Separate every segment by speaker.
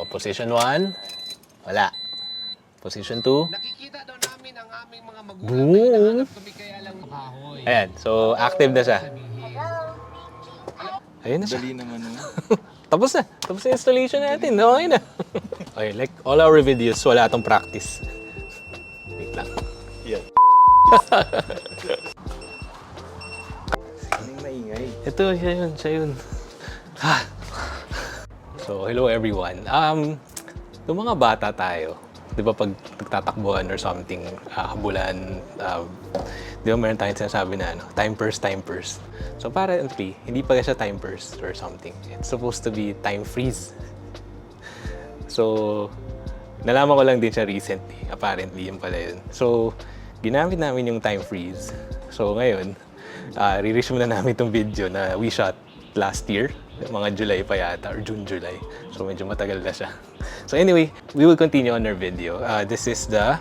Speaker 1: position 1, wala. Position 2,
Speaker 2: Nakikita daw namin ang aming mga
Speaker 1: boom.
Speaker 2: magulang na hinahanap kami kaya lang kahoy.
Speaker 1: Ayan, so active na siya. Ayun na siya.
Speaker 3: Dali naman nun.
Speaker 1: Tapos na. Tapos na installation natin. Okay na. Okay, like all our videos, wala atong practice. Wait lang.
Speaker 3: Yan. Anong maingay?
Speaker 1: Ito, siya yun. So, hello everyone. Yung mga bata tayo, di ba pag nagtatakbuhan or something, habulan, di ba meron tayong sinasabi na time purse. So, apparently, hindi pa siya time purse or something. It's supposed to be time freeze. So, nalaman ko lang din siya recently. Apparently, yun pala yun. So, ginamit namin yung time freeze. So, ngayon, re-reach muna namin itong video na we shot last year. Mga July pa yata, or June, July. So, medyo matagal na siya. So, anyway, we will continue on our video. This is the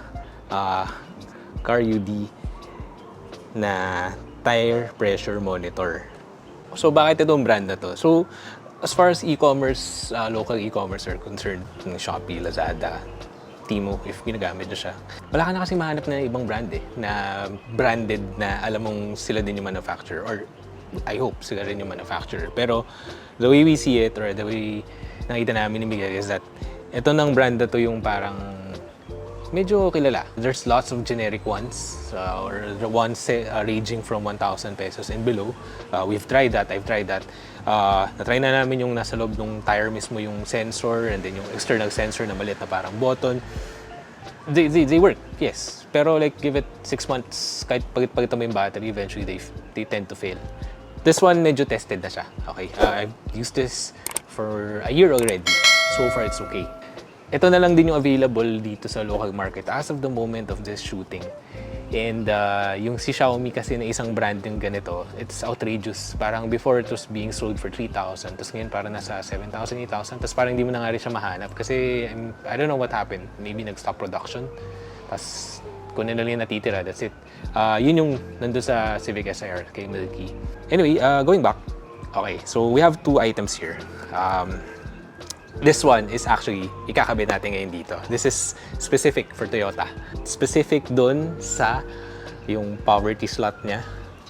Speaker 1: Car UD na tire pressure monitor. So, bakit itong brand na to? So, as far as e-commerce, local e-commerce are concerned, ng Shopee, Lazada, Temu, if ginagamit nyo siya, wala ka na kasi mahanap na ibang brand na branded na alam mong sila din yung manufacturer, or I hope sila rin yung manufacturer. Pero the way we see it, or the way nakita namin ni Miguel, is that ito ng brand na to yung parang medyo kilala. There's lots of generic ones, or the ones ranging from 1,000 pesos and below. We've tried that, I've tried that. Na-try na namin yung nasa loob ng tire mismo, yung sensor, and then yung external sensor na maliit na parang button. They work, yes. Pero like, give it 6 months, kahit pagit mo yung battery, eventually they tend to fail. This one, medyo tested na siya. Okay, I've used this for a year already. So far, it's okay. Ito na lang din yung available dito sa local market as of the moment of this shooting. And yung si Xiaomi kasi na isang brand yung ganito, it's outrageous. Parang before it was being sold for 3,000, tapos ngayon parang nasa 7,000, 8,000, tapos parang hindi mo na nga rin siya mahanap kasi I don't know what happened. Maybe nag-stop production, tapos kung ano lang yung natitira, that's it. Yun yung nandun sa Civic SIR kay Milky. Anyway, going back, okay, so we have 2 items here. This one is actually, ikakabit natin ngayon dito. This is specific for Toyota. Specific dun sa yung poverty slot niya,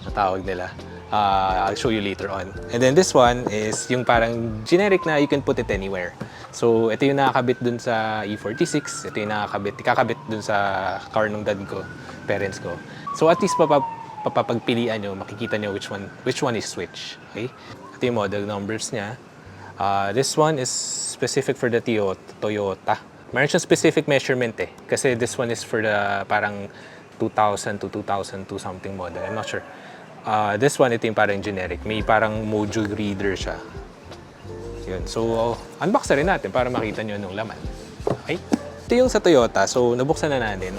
Speaker 1: na tawag nila. I'll show you later on. And then this one is yung parang generic na you can put it anywhere. So ito yung nakakabit dun sa E46, ito yung ikakabit dun sa car ng dad ko, parents ko. So at least papapagpilian nyo, makikita nyo which one is which. Okay? Ito yung model numbers niya. This one is specific for the Toyota. Meron siyang specific measurement eh. Kasi this one is for the parang 2000 to 2002 something model. I'm not sure. This one, ito yung parang generic. May parang module reader siya. Yun. So, unbox na rin natin para makita nyo anong laman. Okay? Ito yung sa Toyota. So, nabuksan na natin.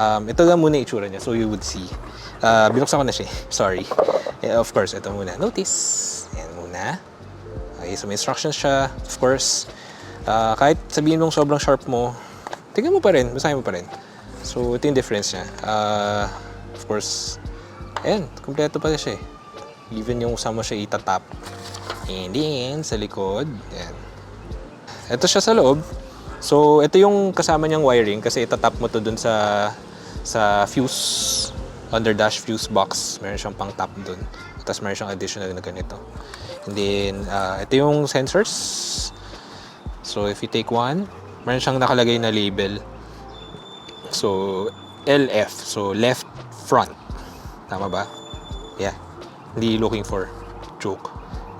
Speaker 1: Ito lang muna itsura niya. So, you would see. Binuksan ko na siya. Sorry. Of course, ito muna. Notice. Yan muna. Okay, so may instructions siya, of course. Kahit sabihin mong sobrang sharp mo, tingnan mo pa rin, basahin mo pa rin. So, ito yung difference niya. Of course, ayan, kompleto pa siya eh. Even yung saan mo siya itatap. And then, sa likod, ayan. Ito siya sa loob. So, ito yung kasama niyang wiring kasi itatap mo to dun sa fuse, under dash fuse box. Meron siyang pang tap dun. Tapos meron siyang additional na ganito. And then, ito yung sensors. So, if you take one, meron siyang nakalagay na label. So, LF. So, left front. Tama ba? Yeah. Hindi looking for joke.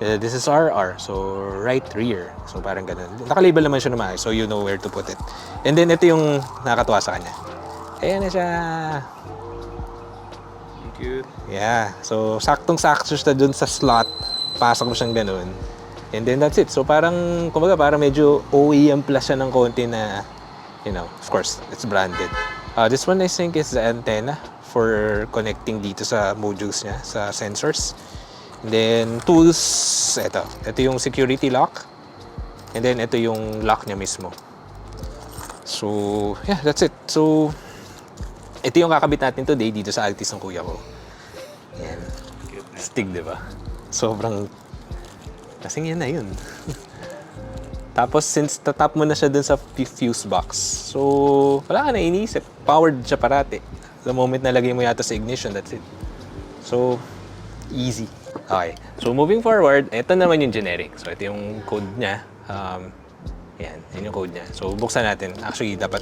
Speaker 1: This is RR. So, right rear. So, parang ganun. Nakalabel naman siya naman. So, you know where to put it. And then, ito yung nakakatuwa sa kanya. Ayan na siya.
Speaker 3: Cute.
Speaker 1: Yeah. So, saktong-sakto siya dun sa slot. Pasok mo siyang ganun. And then that's it. So parang, kumbaga parang medyo OEM plus siya ng konti na, you know, of course, it's branded. This one I think is the antenna for connecting dito sa modules niya, sa sensors. And then tools, ito yung security lock. And then ito yung lock niya mismo. So, yeah, that's it. So, ito yung kakabit natin today dito sa Altis ng kuya ko. Yan. Stig, di ba? Sobrang... Kasing yan na yun. Tapos since tatap mo na siya dun sa fuse box, so wala ka na iniisip. Powered siya parati. The moment na lagay mo yata sa ignition, that's it. So, easy. Okay. So, moving forward, ito naman yung generic. So, ito yung code niya. Yan yung code niya. So, buksan natin. Actually, dapat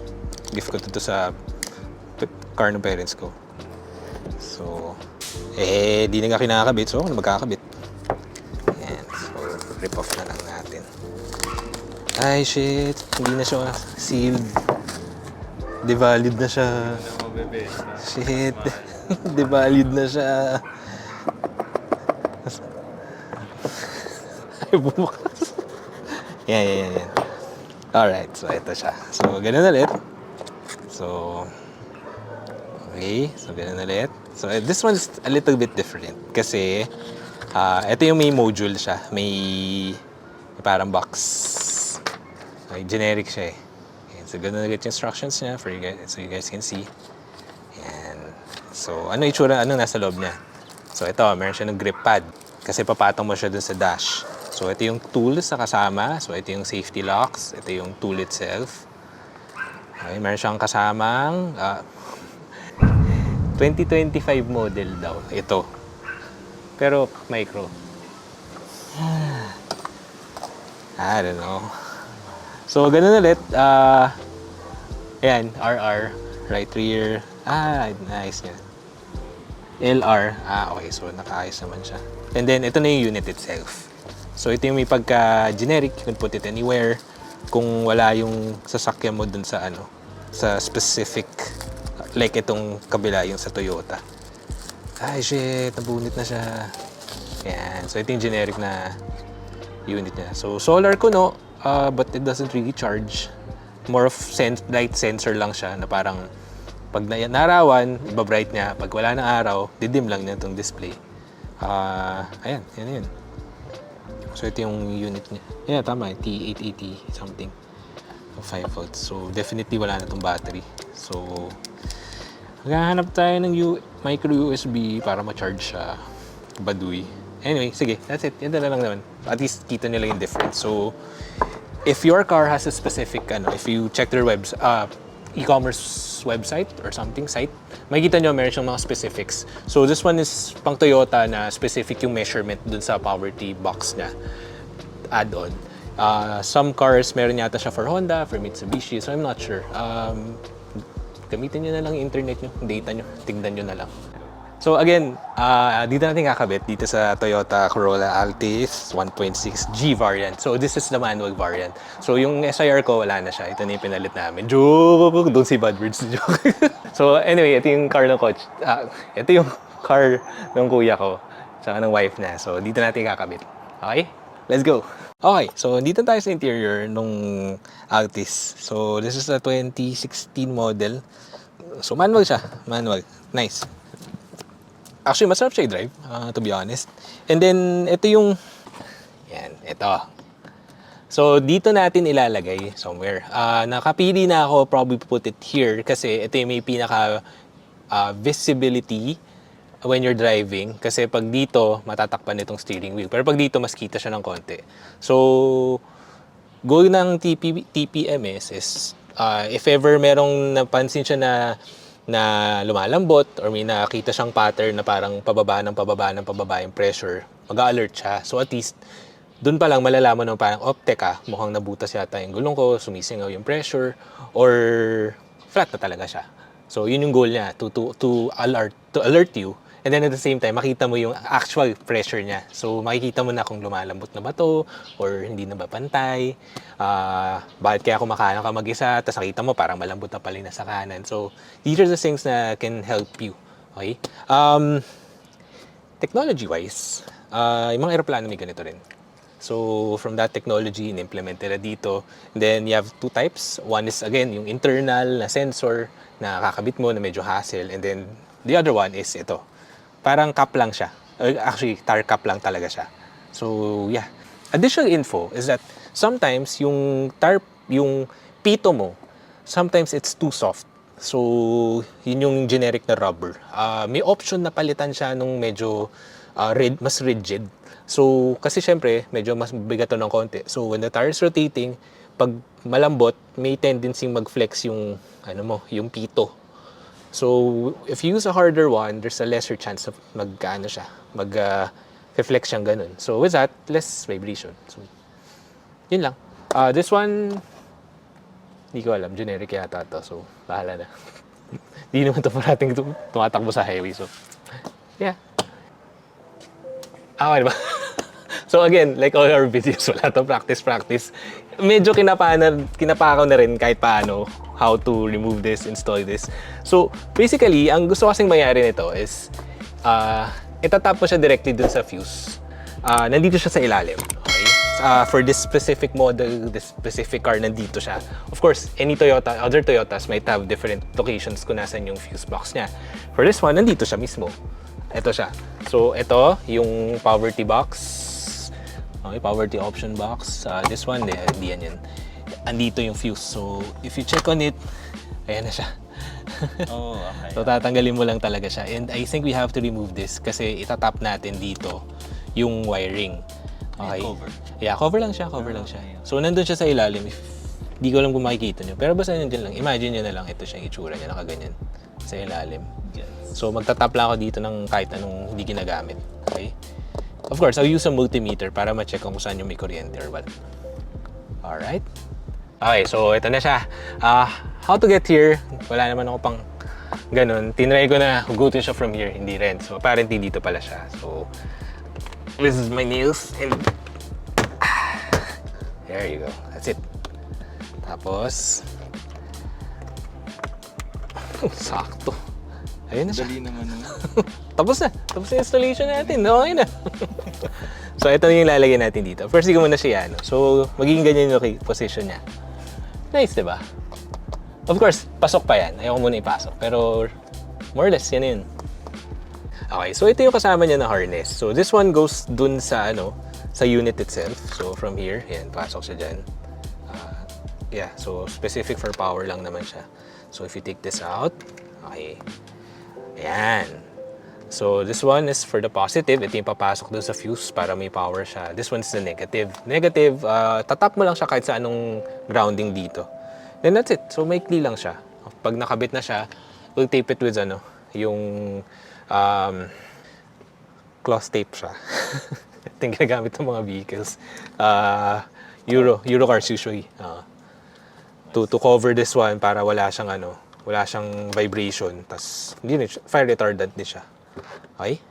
Speaker 1: gift ko to sa car ng parents ko. So, di na nga kinakabit. So, ako na magkakabit. Yan. So, rip off na lang natin. Ay, shit. Hindi na siya sealed. Devalued na siya. Shit. Devalued na siya. Ay, bumukas. Yan. Alright, so ito siya. So, ganun ulit. So, okay. So, ganun ulit. So, this one's a little bit different. Kasi, ito yung may module siya. May parang box. Okay, generic siya eh. Okay, so, ganun ulit yung instructions niya for you guys, so you guys can see. Yan. So, ano itsura? Ano nasa loob niya? So, ito, meron siya ng grip pad. Kasi papatong mo siya dun sa dash. So, ito yung tools na kasama. So, ito yung safety locks. Ito yung tool itself. Okay, meron siyang kasamang 2025 model daw. Ito. Pero, micro. I don't know. So, ganun ulit. Ayan, RR. Right rear. Nice niya. LR. Okay. So, nakaayos naman siya. And then, ito na yung unit itself. So, ito yung may pagka-generic. You can put it anywhere. Kung wala yung sasakyan mo dun sa sa specific, like itong kabila, yung sa Toyota. Ay, shit. Nabunit na siya. Ayan. So, ito yung generic na unit niya. So, solar kuno, but it doesn't really charge. More of light sensor lang siya na parang pag narawan, iba-bright niya. Pag wala na araw, didim lang niya itong display. Ayan, yan. So, ito yung unit niya. Yeah, tama. T880 something. 5 volts. So, definitely wala na itong battery. So, maghahanap tayo ng micro USB para ma-charge sa baduy. Anyway, sige. That's it. Yan na lang naman. At least, kita nila yung difference. So, if your car has a specific, if you check their e-commerce website or something, site, makikita nyo meron siyang mga specifics. So, this one is pang Toyota na specific yung measurement dun sa poverty box niya. Add-on. Some cars, meron yata siya for Honda, for Mitsubishi, so I'm not sure. Gamitin nyo na lang yung internet nyo, data nyo, tignan nyo na lang. So again, dito natin kakabit dito sa Toyota Corolla Altis 1.6 G variant. So this is the manual variant. So yung SIR ko, wala na siya. Ito na yung pinalit namin. Joke! Don't say bad words. Joke. So anyway, ito yung car ng coach. Ito yung car ng kuya ko. Tsaka ng wife niya. So dito natin kakabit. Okay? Let's go! Okay, so dito tayo sa interior nung Altis. So this is a 2016 model. So manual siya. Manual. Nice. Actually, masarap siya i-drive, to be honest. And then, ito yung... Yan, ito. So, dito natin ilalagay somewhere. Nakapili na ako, probably put it here kasi ito yung may pinaka visibility when you're driving. Kasi pag dito, matatakpan itong steering wheel. Pero pag dito, mas kita siya ng konti. So, goal ng TPMS is if ever merong napansin siya na lumalambot or may nakita siyang pattern na parang pababa yung pressure, mag-alert siya. So at least, dun pa lang malalaman ng parang, teka, mukhang nabutas yata yung gulong ko, sumisingaw yung pressure, or flat na talaga siya. So yun yung goal niya, to alert you. And then at the same time, makita mo yung actual pressure niya. So makikita mo na kung lumalambot na ba to or hindi na ba pantay. Bakit kaya kumakanan ka mag-isa, tapos nakita mo parang malambot na pala yung nasa kanan. So these are the things na can help you. Okay? Technology-wise, yung mga aeroplano may ganito rin. So from that technology, in-implement nila dito. And then you have two types. One is again, yung internal na sensor na kakabit mo na medyo hassle. And then the other one is ito. Parang cap lang siya. Actually, tar cap lang talaga siya. So, yeah. Additional info is that sometimes yung pito mo, sometimes it's too soft. So, yun yung generic na rubber. May option na palitan siya nung medyo mas rigid. So, kasi syempre, medyo mas bigat to ng konti. So, when the tire is rotating, pag malambot, may tendency mag-flex yung, yung pito. So, if you use a harder one, there's a lesser chance of reflex siyang ganun. So, with that, less vibration. So, yun lang. This one, hindi ko alam. Generic yata to. So, bahala na. Hindi naman to parating tumatakbo sa highway. So, yeah. Okay ba? So again, like all our videos, wala to practice. Medyo kinapakaw na rin kahit paano how to remove this, install this. So basically, ang gusto kasing mangyari nito is itatap mo siya directly dun sa fuse. Nandito siya sa ilalim. Okay? For this specific model, this specific car, nandito siya. Of course, other Toyotas might have different locations kung nasan yung fuse box niya. For this one, nandito siya mismo. Ito siya. So, ito, yung poverty box. Okay, poverty option box. This one, hindi yan. Andito yung fuse. So, if you check on it, ayan na siya.
Speaker 3: Oh, okay.
Speaker 1: So, tatanggalin mo lang talaga siya. And I think we have to remove this kasi itatap natin dito yung wiring. Okay?
Speaker 3: Cover.
Speaker 1: Yeah, cover lang siya. So, nandun siya sa ilalim. Di ko alam kung makikita nyo. Pero basta nandun lang. Imagine nyo na lang ito siyang itsura niya. Nakaganyan. Sa ilalim.
Speaker 3: Yes.
Speaker 1: So, magtatap lang ako dito ng kahit anong hindi ginagamit. Okay? Of course, I'll use a multimeter para ma-check kung saan yung may kuryente or what. Alright? Okay, so ito na siya. How to get here? Wala naman ako pang ganun. Tinry ko na hugutin siya from here. Hindi rin. So, apparently dito pala siya. So, this is my nails. And there you go. That's it. Tapos, sakto. Ayun na siya.
Speaker 3: Dali naman nun.
Speaker 1: Tapos na yung installation natin. Okay na. So, ito na yung lalagyan natin dito. First, ko muna siya, So, magiging ganyan yung position niya. Nice, diba? Of course, pasok pa yan. Ayaw ko muna ipasok. Pero, more or less, yan yun. Okay, so ito yung kasama niya na harness. So, this one goes dun sa, sa unit itself. So, from here, yan, pasok siya dyan. Yeah, so, specific for power lang naman siya. So, if you take this out, okay. Ayan. So, this one is for the positive. Ito yung papasok doon sa fuse para may power siya. This one's the negative. Negative, tatap mo lang siya kahit sa anong grounding dito. Then that's it. So, maikli lang siya. Pag nakabit na siya, we'll tape it with yung cloth tape siya. Ito yung ginagamit ng mga vehicles. Euro cars usually. To cover this one para wala siyang vibration. Tas fire retardant din siya. Okay?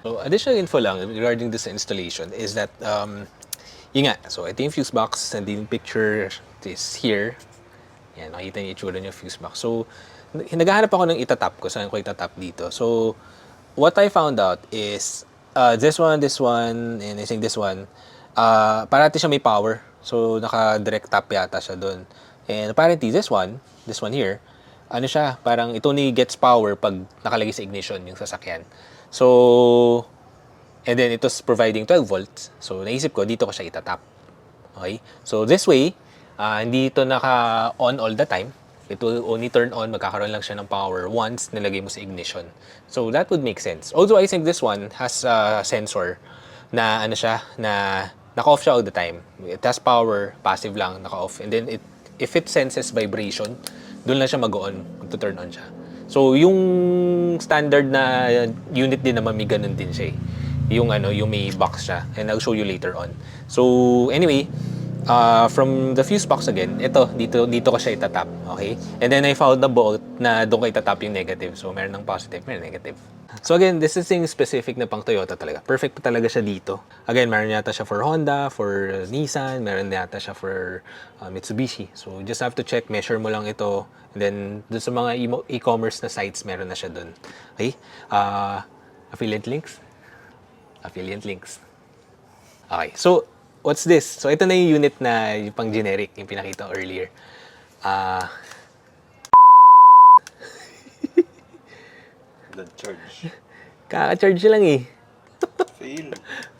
Speaker 1: So, additional info lang regarding this installation is that, yun nga, so ito yung fuse box, and the picture is here. Yan, nakita niyo yung itsura niya fuse box. So, naghahanap ako ng itatap ko, saan ko itatap dito. So, what I found out is, this one, and I think this one, parati siya may power. So, naka-direct tap yata siya doon. And apparently, this one here, parang ito ni gets power pag nakalagay sa ignition yung sasakyan. So, and then ito's providing 12 volts. So, naisip ko, dito ko siya itatap. Okay? So, this way, hindi ito naka-on all the time. It will only turn on, magkakaroon lang siya ng power once nilagay mo sa ignition. So, that would make sense. Although, I think this one has a sensor na naka-off siya all the time. It has power, passive lang, naka-off. And then, if it senses vibration, doon lang siya mag-on, mag-turn on siya. So, yung standard na unit din naman, may ganun din siya. Yung may box siya. And I'll show you later on. So, anyway, from the fuse box again, dito ko siya itatap. Okay? And then I found the bolt na doon ko itatap yung negative. So, meron ng positive, meron negative. So again, this is yung specific na pang Toyota talaga. Perfect pa talaga siya dito. Again, meron yata siya for Honda, for Nissan, meron yata siya for Mitsubishi. So just have to check, measure mo lang ito. And then, dun sa mga e-commerce na sites, meron na siya dun. Okay? Affiliate links? Affiliate links. Okay, so what's this? So ito na yung unit na yung pang generic, yung pinakita ko earlier.
Speaker 3: The charge.
Speaker 1: Kaka-charge lang eh.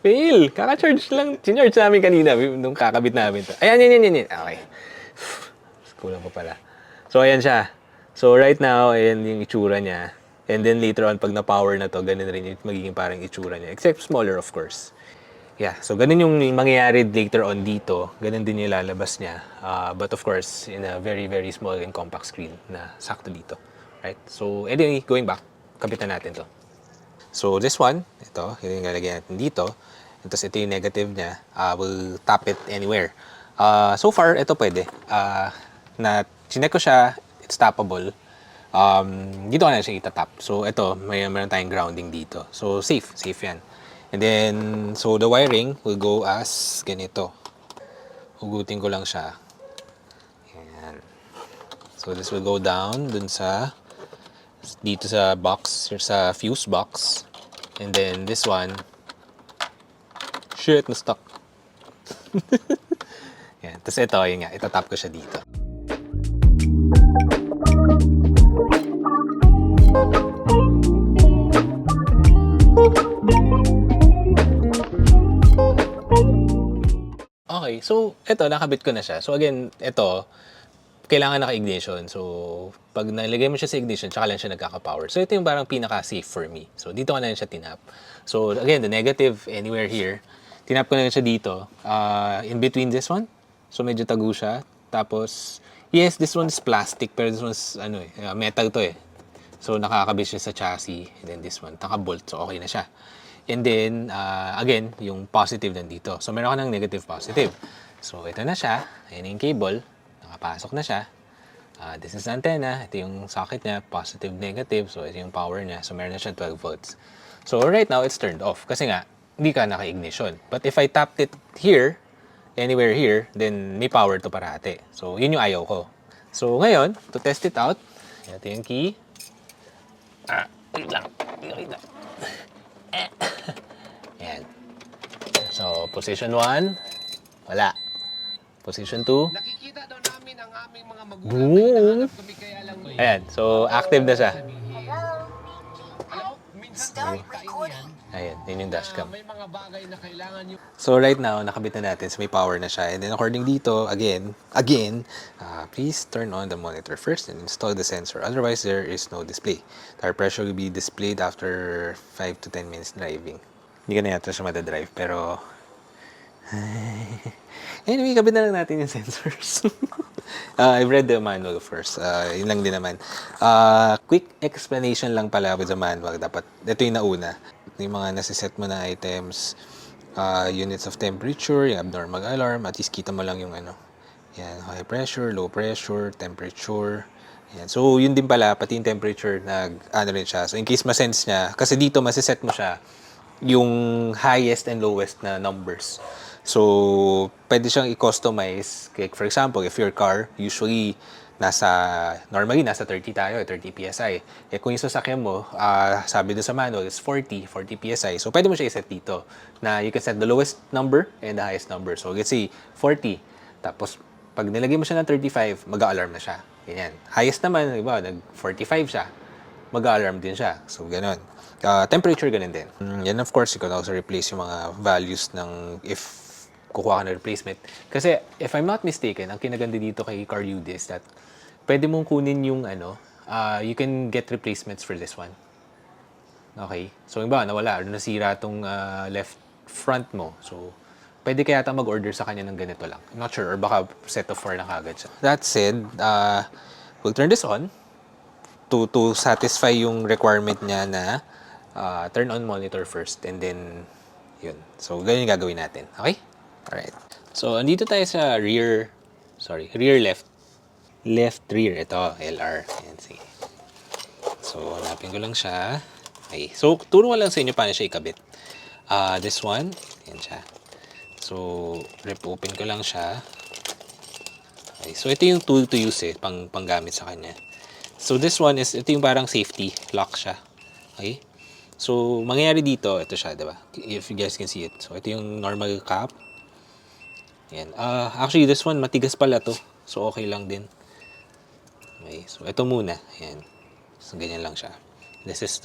Speaker 1: Fail. Kaka-charge lang. Sinarge namin kanina nung kakabit namin to. Ayan. Okay. Kulang pa pala. So, ayan siya. So, right now, ayan yung itsura niya. And then later on, pag na-power na to, ganun rin yung magiging parang itsura niya. Except smaller, of course. Yeah, so ganun yung mangyayari later on dito. Ganun din yung lalabas niya. But of course, in a very, very small and compact screen na sakto dito. Right? So anyway, going back, kapitan natin to. So this one, ito, yung lalagyan natin dito. And tapos ito yung negative niya. We'll tap it anywhere. So far, ito pwede. Chinek ko siya, it's tappable. Dito ka na siya itatap. So ito, meron tayong grounding dito. So safe yan. And then, so the wiring will go as ganito. Hugutin ko lang siya. Ayan. So this will go down dun sa dito sa box, sa fuse box. And then this one, shit, na-stuck. Yan. Tapos ito, yun nga, itatap ko siya dito. Okay, so ito, nakabit ko na siya. So again, ito, kailangan naka-ignition. So, pag nalagay mo siya sa ignition, tsaka lang siya nagkaka-power. So, ito yung parang pinaka-safe for me. So, dito ko na siya tinap. So, again, the negative anywhere here. Tinap ko na siya dito. In between this one. So, medyo tago siya. Tapos, yes, this one is plastic. Pero this one is, metal to eh. So, nakakabit siya sa chassis. And then this one, naka-bolt. So, okay na siya. And then, again, yung positive nandito. So, meron ka ng negative, positive. So, ito na siya. Ayan yung cable. Nakapasok na siya. This is antenna. Ito yung socket niya. Positive, negative. So, ito yung power niya. So, meron na siya 12 volts. So, right now, it's turned off. Kasi nga, hindi ka naka-ignition. But if I tapped it here, anywhere here, then may power to parate. So, yun yung ayaw ko. So, ngayon, to test it out, ito yung key. Wait lang. Ayan. So, position 1, wala. Position 2,
Speaker 2: Nakikita daw namin ang aming mga magulang na hinahanap kami kaya lang.
Speaker 1: ayan. So, active na siya.
Speaker 2: Hello? Minsan yan.
Speaker 1: Ayan, yun yung dashcam.
Speaker 2: May mga bagay na kailangan yung
Speaker 1: So, right now, nakabit na natin. So, may power na siya. And then, according dito, again, please turn on the monitor first and install the sensor. Otherwise, there is no display. Tire pressure will be displayed after 5 to 10 minutes driving. Hindi ka na yata siya madadrive, pero... Anyway, kabit na lang natin yung sensors. I've read the manual first. Yun lang din naman. Quick explanation lang pala with the manual. Dapat, ito yung nauna. Yung mga nasiset mo na items, units of temperature, yung abnormal alarm, at least kita mo lang yung yan, high pressure, low pressure, temperature. Yan. So, yun din pala, pati yung temperature, rin siya. So, in case ma-sense niya, kasi dito masiset mo siya yung highest and lowest na numbers. So, pwede siyang i-customize. Like, for example, if your car, usually, normally, nasa 30 tayo, 30 PSI. Eh, kung yung sasakyan mo, sabi doon sa manual, is 40 PSI. So, pwede mo siya i-set dito na you can set the lowest number and the highest number. So, let's say, 40. Tapos, pag nilagay mo siya ng 35, mag-alarm na siya. Ganyan. Highest naman, diba, nag-45 siya, mag-alarm din siya. So, ganun. Temperature, ganun din. Yan, of course, you can also replace yung mga values ng if kukuha ka ng replacement. Kasi, if I'm not mistaken, ang kinaganda dito kay CarUD is that pwede mong kunin yung you can get replacements for this one. Okay? So, yung ba, nawala, or nasira tong left front mo. So, pwede kaya mag-order sa kanya ng ganito lang. I'm not sure, or baka set of 4 na kagad siya. That said, we'll turn this on to satisfy yung requirement niya na turn on monitor first, and then, yun. So, ganyan yung gagawin natin. Okay? Alright. So, andito tayo sa rear left. Left rear. Ito, LR. Ayan, sige. So, hanapin ko lang siya. Okay. So, turo ko lang sa inyo paano siya ikabit. This one. Ayan siya. So, rip open ko lang siya. Okay. So, ito yung tool to use panggamit sa kanya. So, this one is, ito yung parang safety lock siya. Okay? So, mangyayari dito, ito siya, diba? If you guys can see it. So, ito yung normal cap. Yan. Actually, this one, matigas pala to. So, okay lang din. Okay. So, ito muna. Ayan. So, ganyan lang siya. This is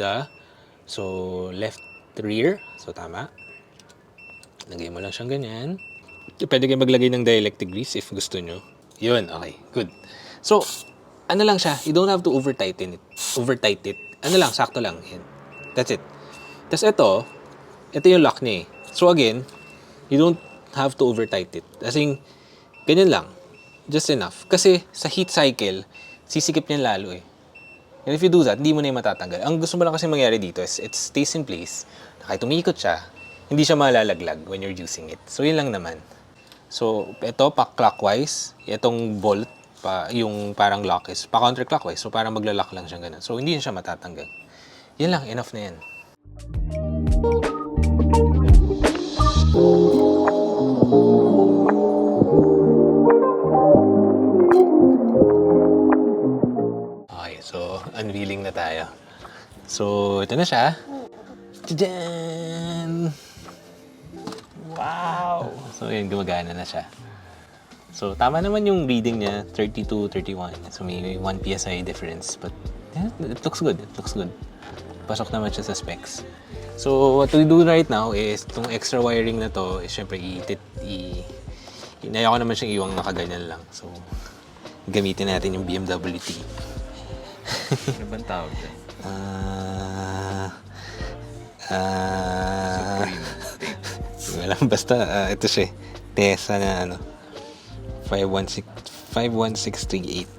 Speaker 1: left rear. So, tama. Lagay mo lang siyang ganyan. Pwede kayo maglagay ng dielectric grease if gusto nyo. Yun. Okay. Good. So, ano lang siya. You don't have to over-tighten it. ano lang, sakto lang. Yan. That's it. Tapos ito yung lock niya eh. So again, you don't have to over-tight it. As in, ganyan lang. Just enough. Kasi sa heat cycle, sisikip niyan lalo eh. And if you do that, hindi mo na yung matatanggal. Ang gusto mo lang kasi mangyari dito is it stays in place. Kahit umikot siya, hindi siya malalaglag when you're using it. So, yun lang naman. So, ito pa clockwise. Itong bolt, yung parang lock is pa counterclockwise. So, parang maglalak lang siya ganun. So, hindi siya matatanggal. Yan lang, enough na yan. Okay, so unveiling na tayo. So, ito na siya. Tadaan! Wow! So, yun, gumagana na siya. So, tama naman yung reading niya, 32, 31. So, may 1 PSI difference. But, yeah, it looks good. It looks good. Pasok naman siya sa specs. So, what we do right now is, itong extra wiring na to, is syempre, inaya ko naman siyang iwang nakaganyan lang. So, gamitin natin yung BMW T.
Speaker 3: Ano bang tawag dyan?
Speaker 1: Walang basta, ito siya. Tesa na ano. 51638.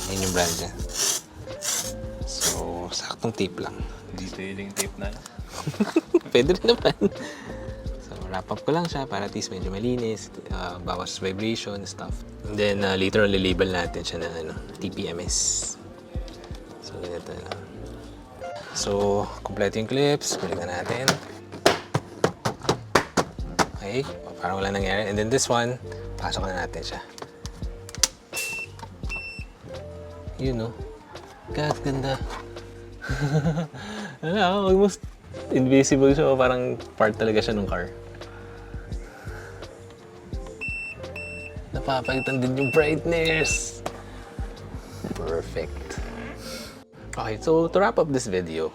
Speaker 1: Yan yung brand niya. So, saktong tape lang.
Speaker 3: Detailing tape na lang.
Speaker 1: Pwede rin naman. So, wrap up ko lang siya para at least medyo malinis, bawas vibration, stuff. And then, later on, label natin siya na TPMS. So, ganito na. So, kompleto yung clips. Balik na natin. Okay, parang wala nangyari. And then this one, pasok na natin siya. Yun, no? God, ganda. Almost invisible siya. Parang part talaga siya ng car. Napapalitan din yung brightness. Perfect. Okay, so to wrap up this video,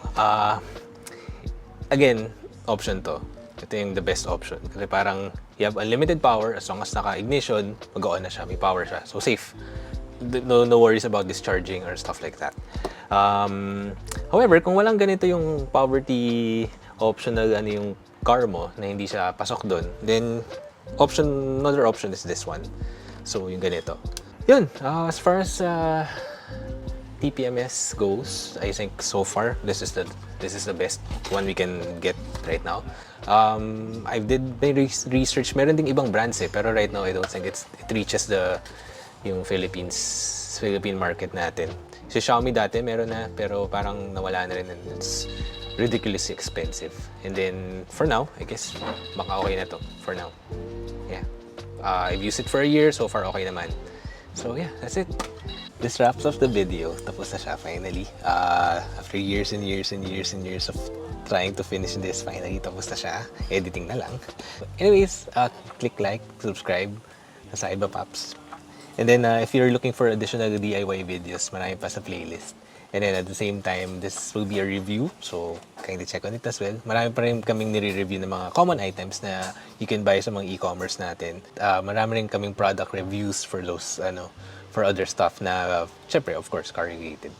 Speaker 1: again, option to. Ito yung the best option. Kasi parang you have unlimited power as long as naka-ignition, mag-on na siya, may power siya. So safe. No worries about discharging or stuff like that. However, kung walang ganito yung poverty optional yung car mo na hindi siya pasok doon, then another option is this one. So yung ganito. Yun, as far as TPMS goes, I think so far this is the best one we can get right now. I did my research. Meron ding ibang brands pero right now I don't think it reaches yung Philippine market natin. Si Xiaomi dati meron na pero parang nawala na rin and it's ridiculously expensive. And then for now, I guess baka okay na to for now. Yeah. I've used it for a year, so far okay naman. So yeah, that's it. This wraps up the video. Tapos na siya finally. After years and years and years and years of trying to finish this, finally tapos na siya. Editing na lang. Anyways, click like, subscribe sa Iba Paps. And then if you're looking for additional DIY videos, marami pa sa playlist. And then at the same time, this will be a review. So kindly check on it as well. Marami pa rin kaming nire-review ng mga common items na you can buy sa mga e-commerce natin. Marami rin kaming product reviews for those for other stuff na, syempre, of course, car-related.